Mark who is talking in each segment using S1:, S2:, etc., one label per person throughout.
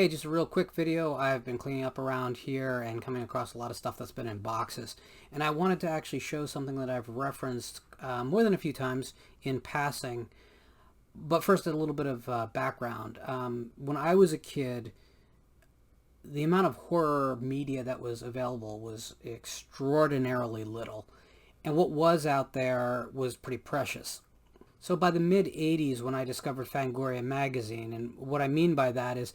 S1: Hey, just a real quick video. I've been cleaning up around here and coming across a lot of stuff that's been in boxes. And I wanted to actually show something that I've referenced more than a few times in passing. But first, a little bit of background. When I was a kid, the amount of horror media that was available was extraordinarily little. And what was out there was pretty precious. So by the mid-'80s, when I discovered Fangoria magazine, and what I mean by that is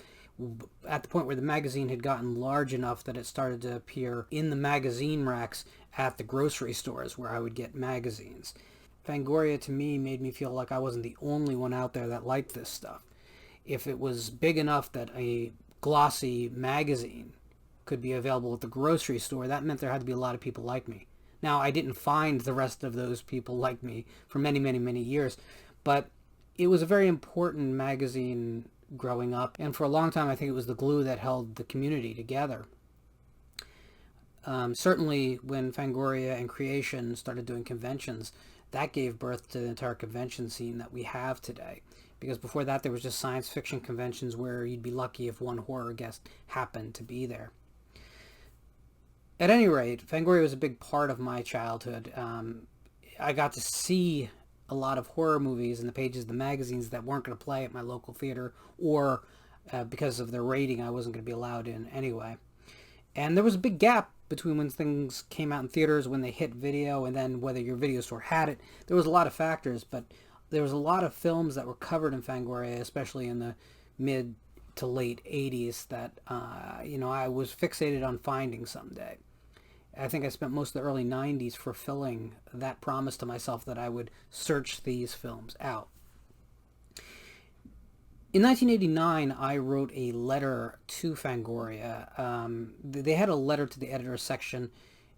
S1: at the point where the magazine had gotten large enough that it started to appear in the magazine racks at the grocery stores where I would get magazines. Fangoria to me made me feel like I wasn't the only one out there that liked this stuff. If it was big enough that a glossy magazine could be available at the grocery store, that meant there had to be a lot of people like me. Now, I didn't find the rest of those people like me for many, many, many years, but it was a very important magazine growing up, and for a long time I think it was the glue that held the community together. Certainly when Fangoria and Creation started doing conventions, that gave birth to the entire convention scene that we have today. Because before that there was just science fiction conventions where you'd be lucky if one horror guest happened to be there. At any rate, Fangoria was a big part of my childhood. I got to see a lot of horror movies in the pages of the magazines that weren't going to play at my local theater, or because of their rating I wasn't going to be allowed in anyway. And there was a big gap between when things came out in theaters, when they hit video, and then whether your video store had it. There was a lot of factors, but there was a lot of films that were covered in Fangoria, especially in the mid to late 80s, that I was fixated on finding someday. I think I spent most of the early 90s fulfilling that promise to myself that I would search these films out. In 1989, I wrote a letter to Fangoria. They had a letter to the editor section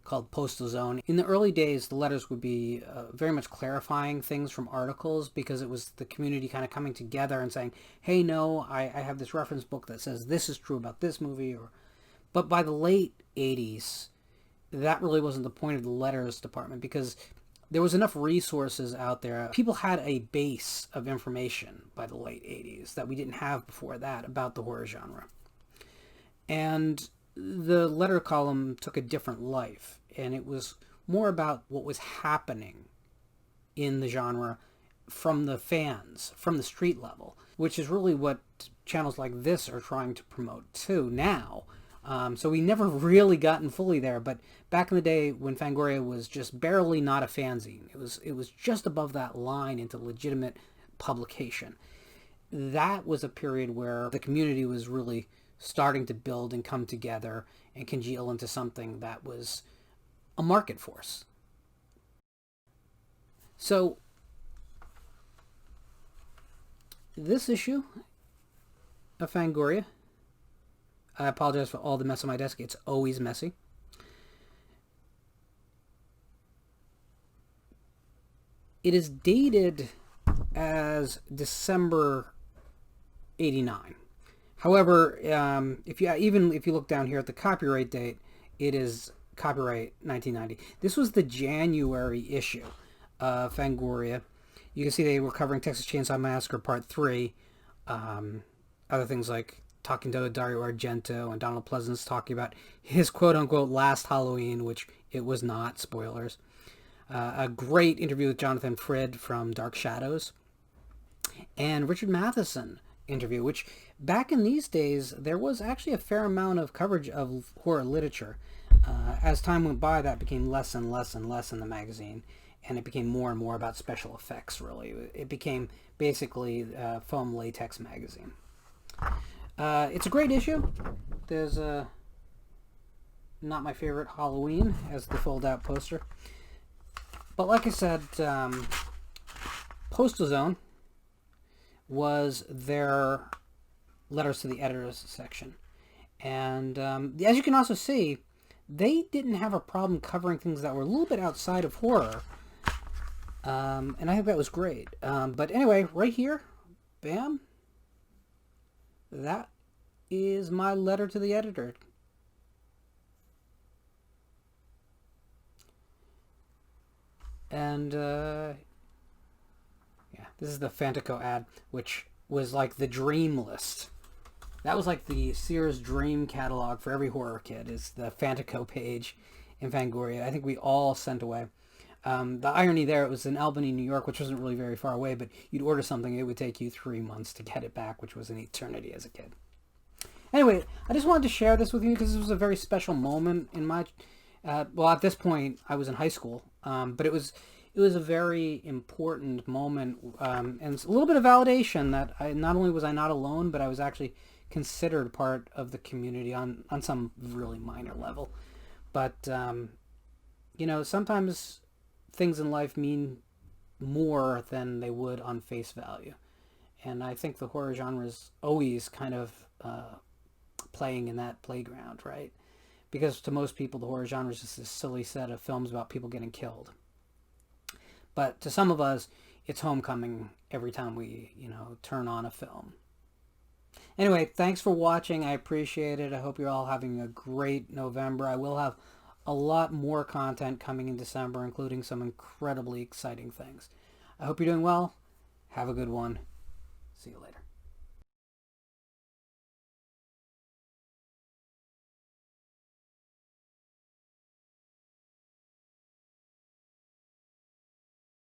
S1: called Postal Zone. In the early days, the letters would be very much clarifying things from articles, because it was the community kind of coming together and saying, hey, no, I have this reference book that says this is true about this movie. But by the late 80s, that really wasn't the point of the letters department, because there was enough resources out there. People had a base of information by the late 80s that we didn't have before that about the horror genre. And the letter column took a different life, and it was more about what was happening in the genre from the fans, from the street level, which is really what channels like this are trying to promote too now. So we never really gotten fully there, but back in the day when Fangoria was just barely not a fanzine, it was just above that line into legitimate publication. That was a period where the community was really starting to build and come together and congeal into something that was a market force. So this issue of Fangoria, I apologize for all the mess on my desk. It's always messy. It is dated as December 89. However, if you look down here at the copyright date, it is copyright 1990. This was the January issue of Fangoria. You can see they were covering Texas Chainsaw Massacre Part 3. Other things like talking to Dario Argento, and Donald Pleasance talking about his quote-unquote last Halloween, which it was not, spoilers. A great interview with Jonathan Frid from Dark Shadows. And Richard Matheson interview, which back in these days, there was actually a fair amount of coverage of horror literature. As time went by, that became less and less and less in the magazine, and it became more and more about special effects, really. It became basically a foam latex magazine. It's a great issue. There's not my favorite Halloween as the fold-out poster. But like I said, Postal Zone was their letters to the editors section. And as you can also see, they didn't have a problem covering things that were a little bit outside of horror. And I think that was great. But anyway, right here, bam. That is my letter to the editor. And, yeah, this is the Fantico ad, which was like the dream list. That was like the Sears dream catalog for every horror kid, is the Fantico page in Fangoria. I think we all sent away. The irony there, it was in Albany, New York, which wasn't really very far away, but you'd order something, it would take you 3 months to get it back, which was an eternity as a kid. Anyway, I just wanted to share this with you because this was a very special moment in my... well, at this point, I was in high school, but it was a very important moment, and it's a little bit of validation that not only was I not alone, but I was actually considered part of the community on some really minor level. But, sometimes things in life mean more than they would on face value. And I think the horror genre is always kind of playing in that playground, right? Because to most people, the horror genre is just this silly set of films about people getting killed. But to some of us, it's homecoming every time we, turn on a film. Anyway, thanks for watching. I appreciate it. I hope you're all having a great November. I will have a lot more content coming in December, including some incredibly exciting things. I hope you're doing well. Have a good one. See you later.